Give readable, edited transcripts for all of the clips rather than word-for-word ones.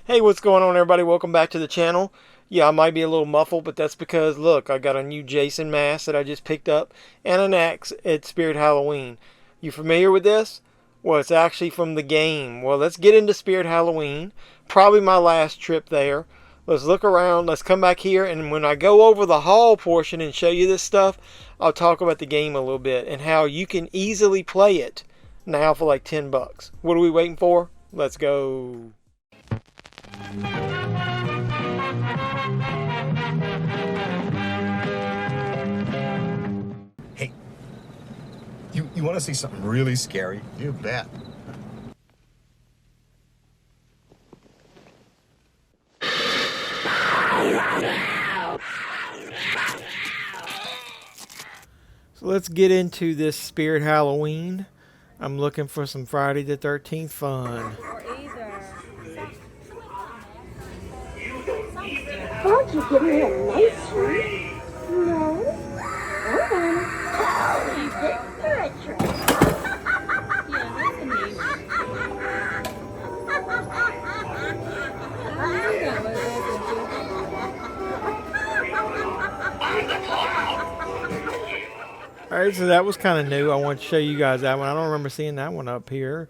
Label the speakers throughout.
Speaker 1: Hey, what's going on, everybody? Welcome back to the channel. Yeah, I might be a little muffled, but that's because, look, I got a new Jason mask that I just picked up and an axe at Spirit Halloween. You familiar with this? Well, it's actually from the game. Well, let's get into Spirit Halloween. Probably my last trip there. Let's look around. Let's come back here, and when I go over the hall portion and show you this stuff, I'll talk about the game a little bit and how you can easily play it now for like 10 bucks. What are we waiting for? Let's go.
Speaker 2: Hey, you want to see something really scary?
Speaker 3: You bet.
Speaker 1: So let's get into this Spirit Halloween. I'm looking for some Friday the 13th fun.
Speaker 4: Won't you give me a nice treat? No? You think for a treat?
Speaker 1: Alright, so that was kind of new. I want to show you guys that one. I don't remember seeing that one up here.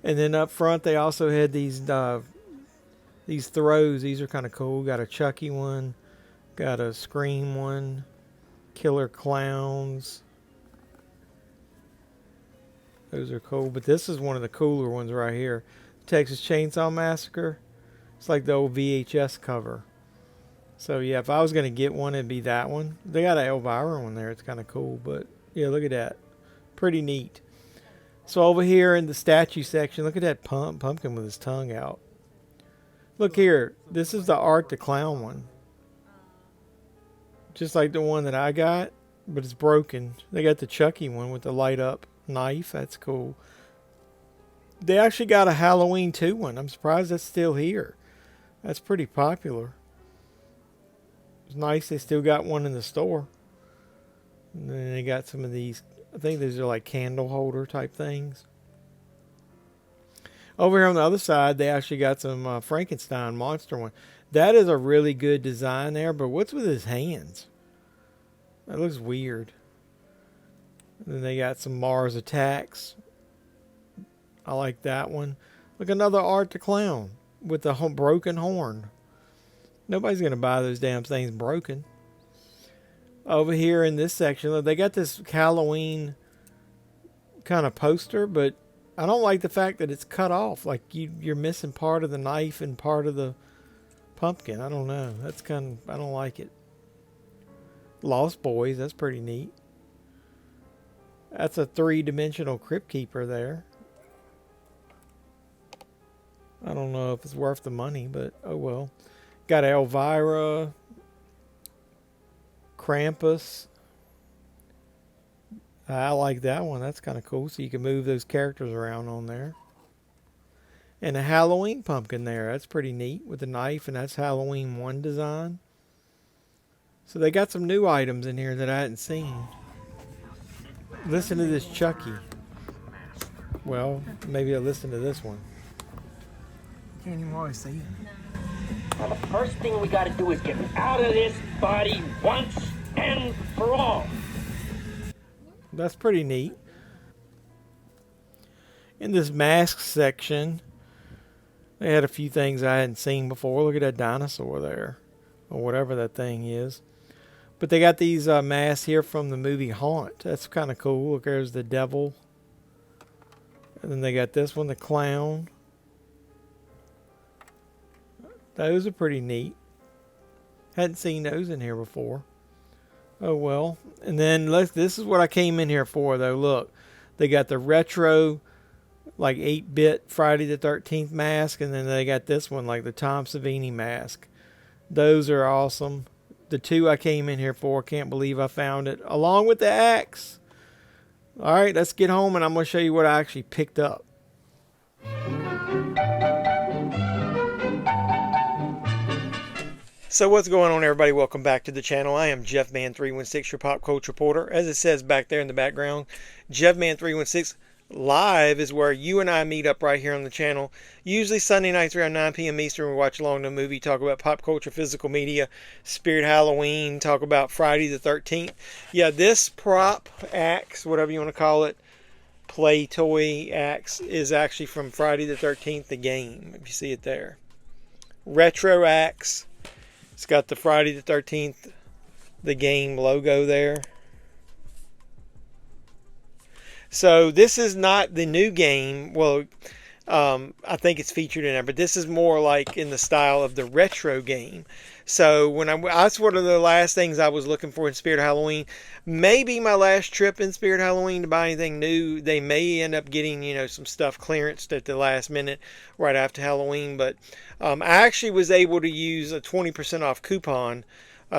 Speaker 1: And then up front, they also had these throws. These are kind of cool. Got a Chucky one. Got a Scream one. Killer Clowns. Those are cool. But this is one of the cooler ones right here. Texas Chainsaw Massacre. It's like the old VHS cover. So yeah, if I was going to get one, it'd be that one. They got an Elvira one there. It's kind of cool. But yeah, look at that. Pretty neat. So over here in the statue section, look at that pumpkin with his tongue out. Look here. This is the Art the Clown one. Just like the one that I got, but it's broken. They got the Chucky one with the light up knife. That's cool. They actually got a Halloween 2 one. I'm surprised that's still here. That's pretty popular. It's nice they still got one in the store. And then they got some of these, I think these are like candle holder type things. Over here on the other side, they actually got some Frankenstein monster one. That is a really good design there, but what's with his hands? That looks weird. And then they got some Mars Attacks. I like that one. Look, another Art the Clown with the broken horn. Nobody's going to buy those damn things broken. Over here in this section, look, they got this Halloween kind of poster, but I don't like the fact that it's cut off. Like you're missing part of the knife and part of the pumpkin. I don't know. That's kind of, I don't like it. Lost Boys, that's pretty neat. That's a 3-dimensional Crypt Keeper there. I don't know if it's worth the money, but oh well. Got Elvira, Krampus. I like that one. That's kind of cool. So you can move those characters around on there. And a Halloween pumpkin there. That's pretty neat with the knife. And that's Halloween 1 design. So they got some new items in here that I hadn't seen. Listen to this Chucky. Well, maybe I'll listen to this one. Can't even always see it.
Speaker 5: Now, the first thing we gotta do is get out of this body once and for all.
Speaker 1: That's pretty neat. In this mask section, they had a few things I hadn't seen before. Look at that dinosaur there, or whatever that thing is. But they got these masks here from the movie Haunt. That's kind of cool. Look, there's the devil. And then they got this one, the clown. Those are pretty neat. Hadn't seen those in here before. Oh well. And then this is what I came in here for though. Look. They got the retro like 8-bit Friday the 13th mask, and then they got this one like the Tom Savini mask. Those are awesome. The 2 I came in here for, can't believe I found it, along with the axe. Alright, let's get home and I'm going to show you what I actually picked up. So what's going on, everybody? Welcome back to the channel. I am JeffMan316, your pop culture reporter. As it says back there in the background, JeffMan316, Live is where you and I meet up right here on the channel. Usually Sunday nights around 9 p.m. Eastern. We watch along the movie, talk about pop culture, physical media, Spirit Halloween, talk about Friday the 13th. Yeah, this prop axe, whatever you want to call it, play toy axe, is actually from Friday the 13th, the game, if you see it there. Retro axe. It's got the Friday the 13th, the game logo there. So this is not the new game. Well, I think it's featured in there, but this is more like in the style of the retro game. So that's one of the last things I was looking for in Spirit Halloween. Maybe my last trip in Spirit Halloween to buy anything new. They may end up getting, some stuff clearanced at the last minute right after Halloween. But I actually was able to use a 20% off coupon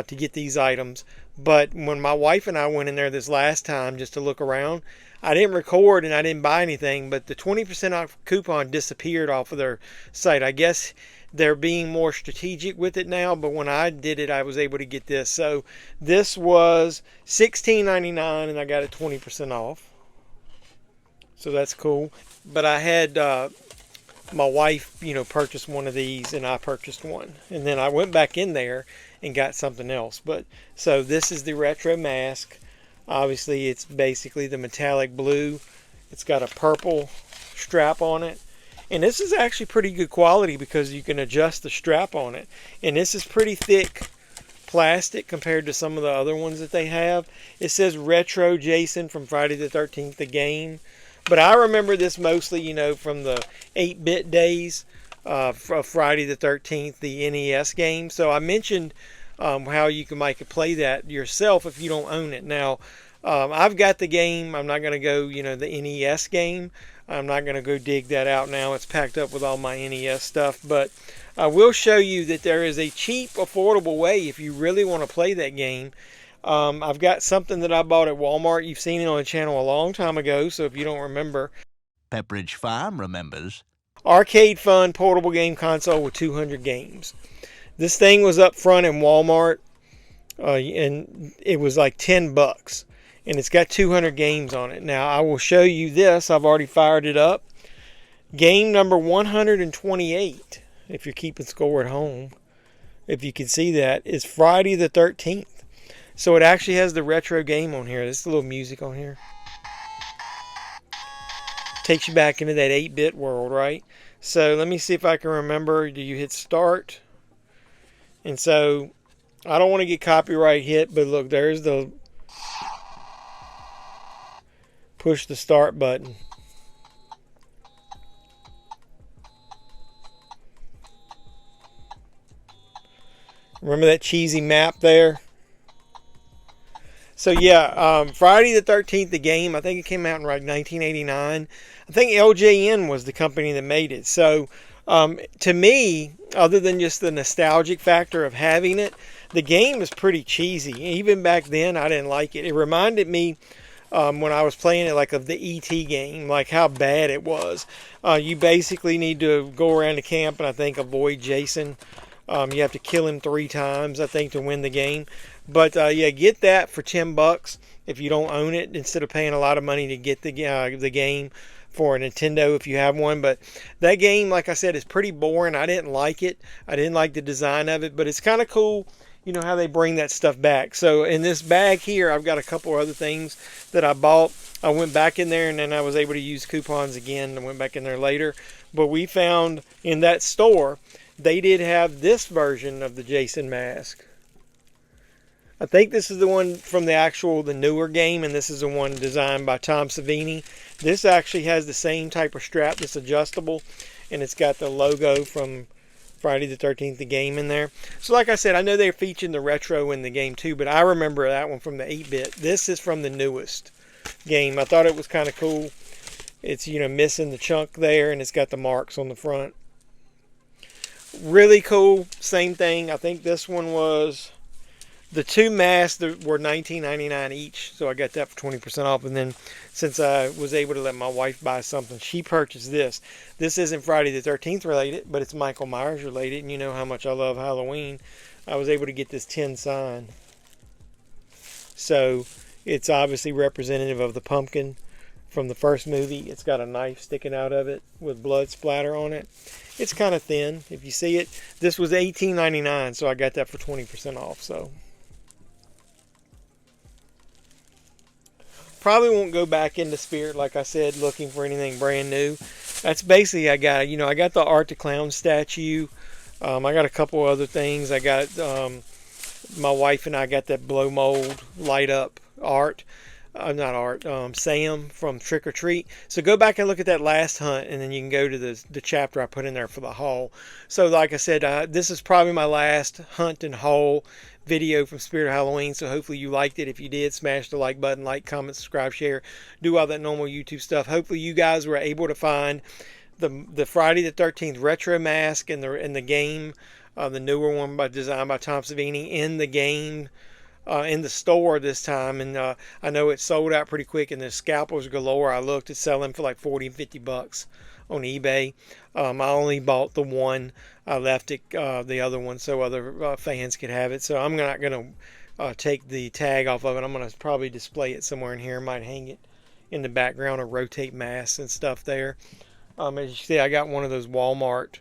Speaker 1: to get these items. But when my wife and I went in there this last time just to look around, I didn't record and I didn't buy anything, but the 20% off coupon disappeared off of their site. I guess they're being more strategic with it now, but when I did it, I was able to get this. So this was $16.99 and I got it 20% off. So that's cool. But I had my wife, purchased one of these and I purchased one. And then I went back in there and got something else. But so this is the retro mask. Obviously, it's basically the metallic blue. It's got a purple strap on it. And this is actually pretty good quality because you can adjust the strap on it. And this is pretty thick plastic compared to some of the other ones that they have. It says Retro Jason from Friday the 13th, the game. But I remember this mostly, from the 8-bit days of Friday the 13th, the NES game. So I mentioned how you can play that yourself if you don't own it. Now, I've got the game. I'm not going to go, the NES game. I'm not going to go dig that out now. It's packed up with all my NES stuff. But I will show you that there is a cheap, affordable way if you really want to play that game. I've got something that I bought at Walmart. You've seen it on the channel a long time ago, so if you don't remember.
Speaker 3: Pepperidge Farm remembers.
Speaker 1: Arcade Fun portable game console with 200 games. This thing was up front in Walmart, and it was like $10, and it's got 200 games on it. Now, I will show you this. I've already fired it up. Game number 128, if you're keeping score at home, if you can see that, is Friday the 13th. So it actually has the retro game on here. There's a little music on here. Takes you back into that 8-bit world, right? So let me see if I can remember. Do you hit start? And so, I don't want to get copyright hit, but look, there's the push the start button. Remember that cheesy map there? So yeah, Friday the 13th, the game, I think it came out in like 1989. I think LJN was the company that made it. So to me, other than just the nostalgic factor of having it, the game is pretty cheesy. Even back then, I didn't like it. It reminded me when I was playing it like of the E.T. game, like how bad it was. You basically need to go around the camp and I think avoid Jason. You have to kill him 3 times, I think, to win the game. But yeah, get that for $10 if you don't own it, instead of paying a lot of money to get the game for a Nintendo if you have one. But that game, like I said, is pretty boring. I didn't like it. I didn't like the design of it, but it's kind of cool, how they bring that stuff back. So in this bag here, I've got a couple other things that I bought. I went back in there and then I was able to use coupons again and went back in there later. But we found in that store, they did have this version of the Jason mask. I think this is the one from the newer game, and this is the one designed by Tom Savini. This actually has the same type of strap that's adjustable, and it's got the logo from Friday the 13th, the game in there. So like I said, I know they're featuring the retro in the game too, but I remember that one from the 8-bit. This is from the newest game. I thought it was kind of cool. It's, missing the chunk there, and it's got the marks on the front. Really cool. Same thing. I think this one was... The 2 masks were $19.99 each, so I got that for 20% off. And then since I was able to let my wife buy something, she purchased this. This isn't Friday the 13th related, but it's Michael Myers related, and you know how much I love Halloween. I was able to get this tin sign. So it's obviously representative of the pumpkin. from the first movie. It's got a knife sticking out of it with blood splatter on it. It's kind of thin. If you see it, this was $18.99, so I got that for 20% off. So probably won't go back into Spirit, like I said, looking for anything brand new. That's basically, I got the Art the Clown statue. I got a couple other things. I got my wife and I got that blow mold light up art. Not art, Sam from Trick or Treat. So go back and look at that last hunt, and then you can go to the chapter I put in there for the haul. So like I said, this is probably my last hunt and haul video from Spirit of Halloween. So hopefully you liked it. If you did, smash the like button, like, comment, subscribe, share, do all that normal YouTube stuff. Hopefully you guys were able to find the Friday the 13th retro mask in the game, the newer one designed by Tom Savini in the game. In the store this time, and I know it sold out pretty quick, and the scalpels galore. I looked at selling for like $40 and $50 on eBay. I only bought the one. I left it, the other one, so other fans could have it. So I'm not going to take the tag off of it. I'm going to probably display it somewhere in here. I might hang it in the background or rotate masks and stuff there. As you see, I got one of those Walmart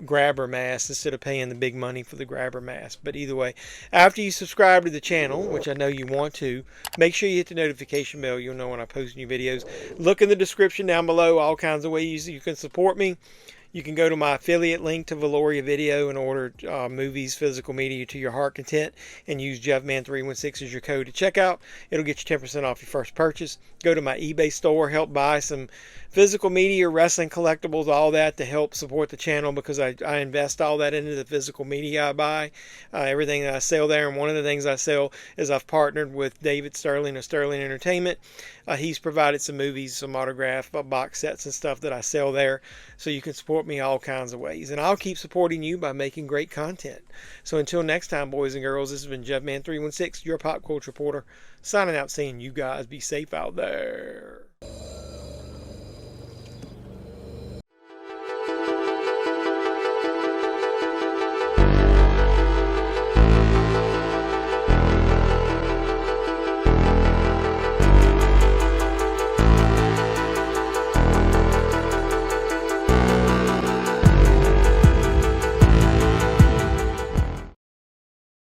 Speaker 1: grabber mask instead of paying the big money for the grabber mask. But either way, after you subscribe to the channel, which I know you want to, make sure you hit the notification bell. You'll know when I post new videos. Look in the description down below, all kinds of ways you can support me. You can go to my affiliate link to Valoria Video and order movies, physical media to your heart content, and use JeffMan316 as your code to checkout. It'll get you 10% off your first purchase. Go to my eBay store, help buy some physical media, wrestling collectibles, all that to help support the channel, because I invest all that into the physical media I buy, everything that I sell there. And one of the things I sell is I've partnered with David Sterling of Sterling Entertainment. He's provided some movies, some autograph box sets and stuff that I sell there, so you can support me all kinds of ways. And I'll keep supporting you by making great content. So until next time, boys and girls, this has been JeffMan316, your pop culture reporter, signing out saying you guys be safe out there.